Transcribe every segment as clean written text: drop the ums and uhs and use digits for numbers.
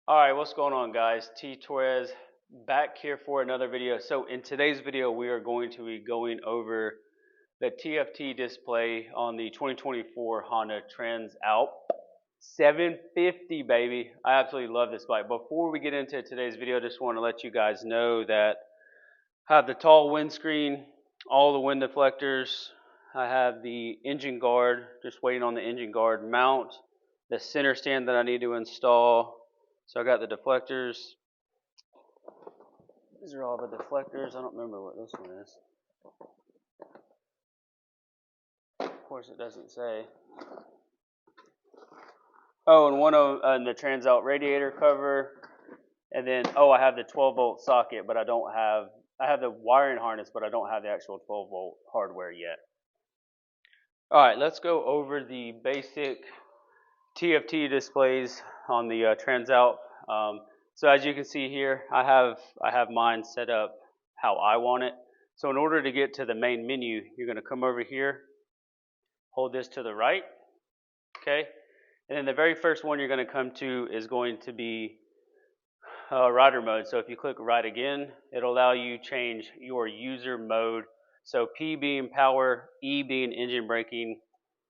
All right, what's going on, guys? T Torres back here for another video. So in today's video, we are going to be going over the TFT display on the 2024 Honda Transalp 750, baby. I absolutely love this bike. Before we get into today's video, I just want to let you guys know that I have the tall windscreen, all the wind deflectors. I have the engine guard, just waiting on the engine guard mount, the center stand that I need to install. So I got the deflectors. These are all the deflectors. I don't remember what this one is. Of course, it doesn't say. Oh, and the Transalp radiator cover. And then, I have the 12-volt socket, but I have the wiring harness, but I don't have the actual 12-volt hardware yet. All right, let's go over the basic TFT displays on the Transalp. So as you can see here, I have mine set up how I want it. So in order to get to the main menu, you're going to come over here, hold this to the right, okay? And then the very first one you're going to come to is going to be rider mode. So if you click right again, it'll allow you change your user mode. So P being power, E being engine braking,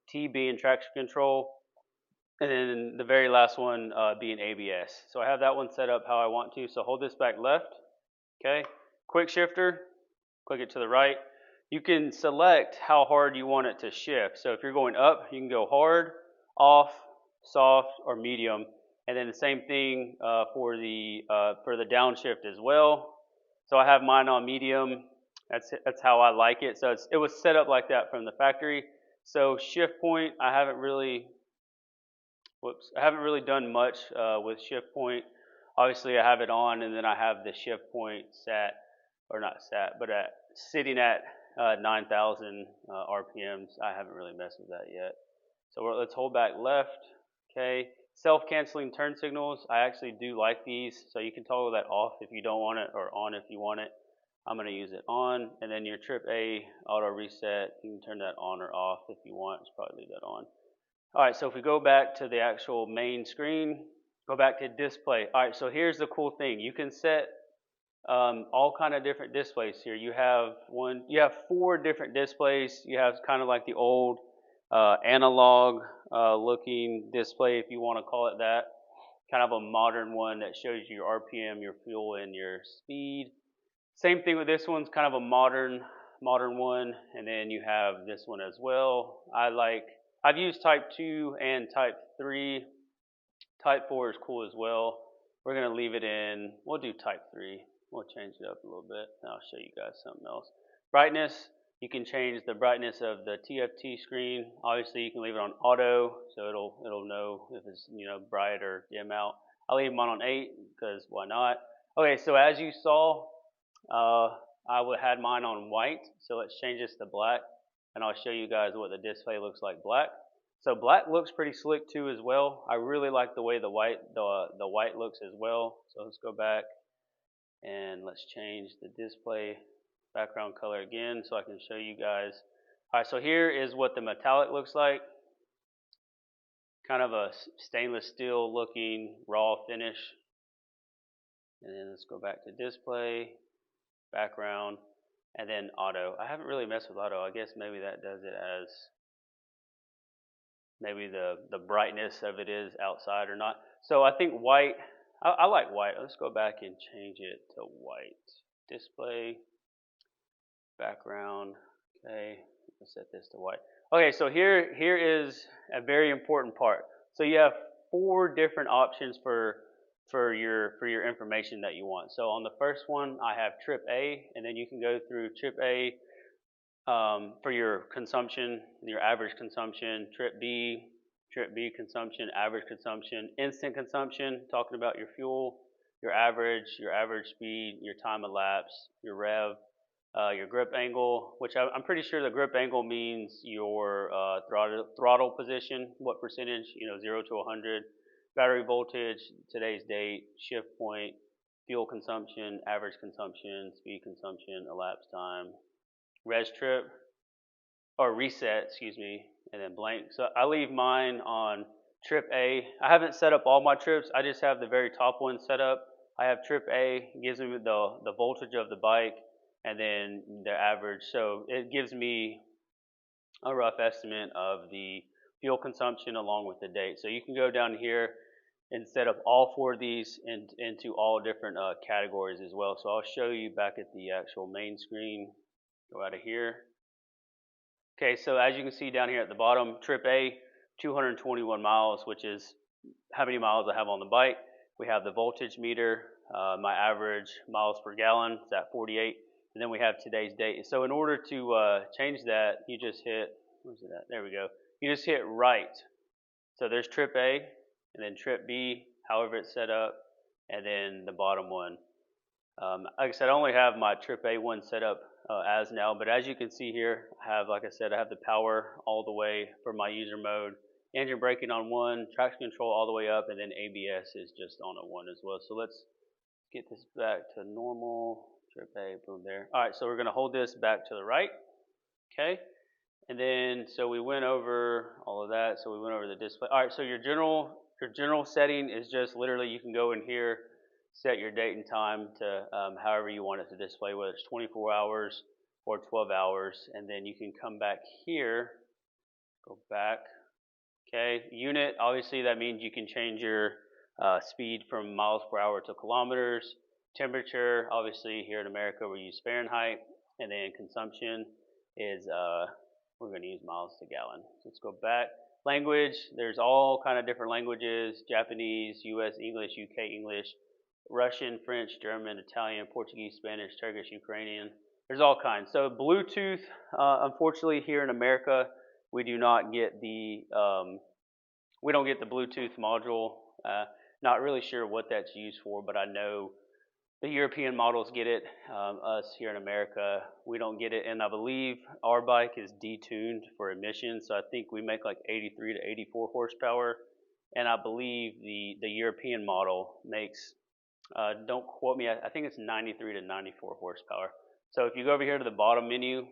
T being traction control, and then the very last one being ABS. So I have that one set up how I want to. So hold this back left, okay? Quick shifter, click it to the right. You can select how hard you want it to shift. So if you're going up, you can go hard, off, soft, or medium. And then the same thing for the downshift as well. So I have mine on medium. That's how I like it. So it was set up like that from the factory. So shift point, I haven't really done much with shift point. Obviously, I have it on, and then I have the shift point sitting at 9,000 RPMs. I haven't really messed with that yet. So let's hold back left. Okay, self-canceling turn signals. I actually do like these, so you can toggle that off if you don't want it, or on if you want it. I'm going to use it on, and then your trip A auto reset. You can turn that on or off if you want. Just probably leave that on. All right, so if we go back to the actual main screen, go back to display. All right, so here's the cool thing. You can set all kind of different displays here. You have four different displays. You have kind of like the old analog looking display, if you want to call it that. Kind of a modern one that shows you your RPM, your fuel, and your speed. Same thing with this one's kind of a modern one, and then you have this one as well. I've used type 2 and type 3. Type 4 is cool as well. We're going to leave it in, we'll do type 3. We'll change it up a little bit, and I'll show you guys something else. Brightness, you can change the brightness of the TFT screen. Obviously, you can leave it on auto, so it'll know if it's bright or dim out. I'll leave mine on 8, because why not? Okay, so as you saw, I had mine on white, so let's change this to black, and I'll show you guys what the display looks like black. So black looks pretty slick too as well. I really like the way the white looks as well. So let's go back and let's change the display background color again so I can show you guys. All right, so here is what the metallic looks like. Kind of a stainless steel looking raw finish. And then let's go back to display, background, and then auto. I haven't really messed with auto. I guess maybe that does it as maybe the brightness of it is outside or not. So I think white, I like white. Let's go back and change it to white. Display, background, okay, let's set this to white. Okay, so here is a very important part. So you have 4 different options for your information that you want. So on the first one, I have trip A, and then you can go through trip A for your consumption, your average consumption, trip B consumption, average consumption, instant consumption, talking about your fuel, your average speed, your time elapsed, your rev, your grip angle, which I'm pretty sure the grip angle means your throttle position, what percentage, 0 to 100, battery voltage, today's date, shift point, fuel consumption, average consumption, speed consumption, elapsed time, res trip, or reset, excuse me, and then blank. So I leave mine on Trip A. I haven't set up all my trips. I just have the very top one set up. I have trip A, gives me the voltage of the bike, and then the average. So it gives me a rough estimate of the fuel consumption along with the date. So you can go down here and set up all four of these into all different categories as well. So I'll show you back at the actual main screen. Go out of here. Okay, so as you can see down here at the bottom, trip A, 221 miles, which is how many miles I have on the bike. We have the voltage meter, my average miles per gallon is at 48, and then we have today's date. So in order to change that, you just hit, where's it at? There we go. You just hit right. So there's trip A, and then trip B, however it's set up, and then the bottom one. Like I said, I only have my trip A one set up as now, but as you can see here, I have, like I said, I have the power all the way for my user mode, engine braking on one, traction control all the way up, and then ABS is just on a one as well. So let's get this back to normal. Trip A, boom, there. All right, so we're gonna hold this back to the right, okay? And then, so we went over all of that. So we went over the display. All right, so your general setting is just literally you can go in here, set your date and time to however you want it to display, whether it's 24 hours or 12 hours. And then you can come back here, go back. Okay, unit, obviously that means you can change your speed from miles per hour to kilometers. Temperature, obviously here in America we use Fahrenheit. And then consumption is, we're going to use miles to gallon. So let's go back. Language, there's all kind of different languages, Japanese, US English, UK English, Russian, French, German, Italian, Portuguese, Spanish, Turkish, Ukrainian. There's all kinds. So Bluetooth, unfortunately here in America, we do not get the, we don't get the Bluetooth module. Not really sure what that's used for, but I know the European models get it. Us here in America, we don't get it. And I believe our bike is detuned for emissions. So I think we make like 83 to 84 horsepower. And I believe the European model makes, don't quote me, I think it's 93 to 94 horsepower. So if you go over here to the bottom menu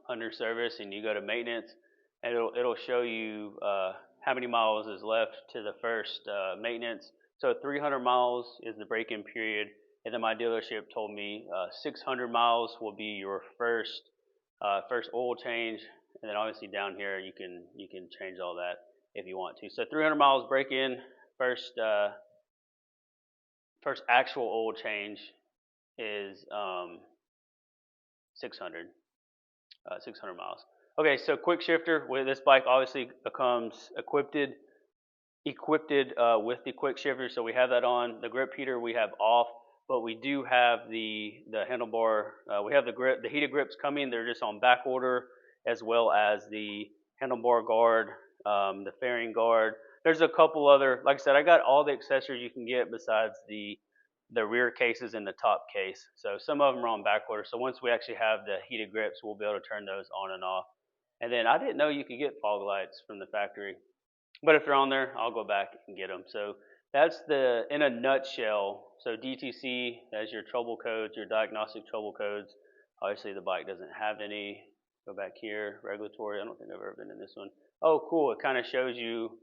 under service and you go to maintenance, it'll show you how many miles is left to the first maintenance. So 300 miles is the break-in period. And then my dealership told me 600 miles will be your first oil change, and then obviously down here you can change all that if you want to. So 300 miles break in, first actual oil change is 600 miles. Okay, so quick shifter with this bike obviously comes equipped with the quick shifter, so we have that on. The grip heater we have off. But we do have the handlebar. We have the heated grips coming. They're just on back order, as well as the handlebar guard, the fairing guard. There's a couple other. Like I said, I got all the accessories you can get besides the rear cases and the top case. So some of them are on back order. So once we actually have the heated grips, we'll be able to turn those on and off. And then I didn't know you could get fog lights from the factory, but if they're on there, I'll go back and get them. So that's in a nutshell. So DTC as your trouble codes, your diagnostic trouble codes. Obviously the bike doesn't have any. Go back here, regulatory. I don't think I've ever been in this one. Oh, cool. It kind of shows you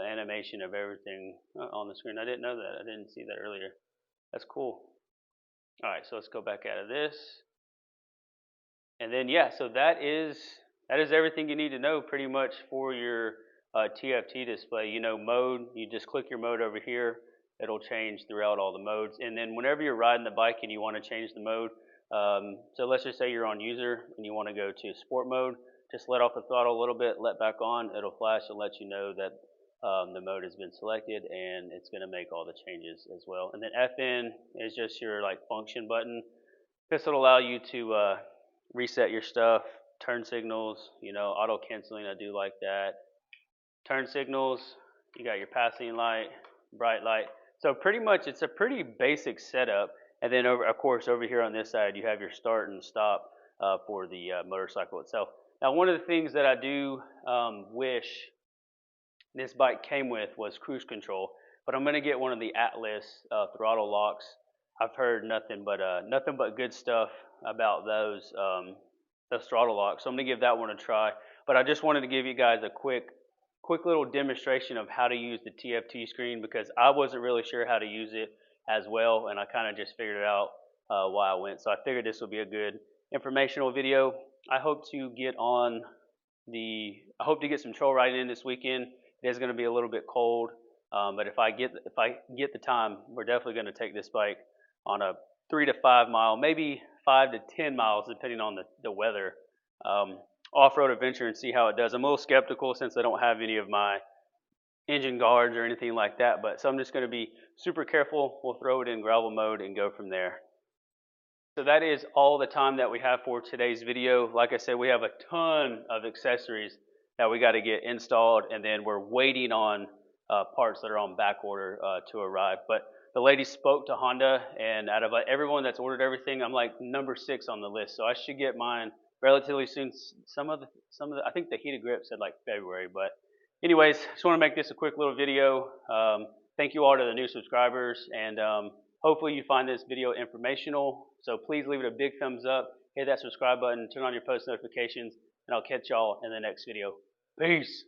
animation of everything on the screen. I didn't know that. I didn't see that earlier. That's cool. All right, so let's go back out of this. And then yeah, so that is everything you need to know pretty much for your TFT display. You know, mode, you just click your mode over here. It'll change throughout all the modes. And then whenever you're riding the bike and you want to change the mode, so let's just say you're on user and you want to go to sport mode, just let off the throttle a little bit, let back on, it'll flash and let you know that the mode has been selected, and it's going to make all the changes as well. And then FN is just your like function button. This will allow you to reset your stuff, turn signals, you know, auto canceling, I do like that. Turn signals, you got your passing light, bright light. So pretty much it's a pretty basic setup. And then of course over here on this side you have your start and stop for the motorcycle itself. Now one of the things that I do wish this bike came with was cruise control, but I'm going to get one of the Atlas throttle locks. I've heard nothing but good stuff about those throttle locks, so I'm going to give that one a try. But I just wanted to give you guys a quick quick little demonstration of how to use the TFT screen, because I wasn't really sure how to use it as well, and I kind of just figured it out while I went. So I figured this would be a good informational video. I hope to get some trail riding in this weekend. It is going to be a little bit cold, but if I get the time, we're definitely going to take this bike on a 3 to 5 mile, maybe 5 to 10 miles, depending on the weather, off-road adventure, and see how it does. I'm a little skeptical since I don't have any of my engine guards or anything like that, but so I'm just going to be super careful. We'll throw it in gravel mode and go from there. So that is all the time that we have for today's video. Like I said, we have a ton of accessories that we got to get installed, and then we're waiting on parts that are on back order to arrive. But the lady spoke to Honda, and out of everyone that's ordered everything, I'm like number 6 on the list. So I should get mine relatively soon. Some of the I think the heated grip said like February, but anyways, just want to make this a quick little video. Thank you all to the new subscribers, and hopefully you find this video informational. So please leave it a big thumbs up, hit that subscribe button, turn on your post notifications, and I'll catch y'all in the next video. Peace.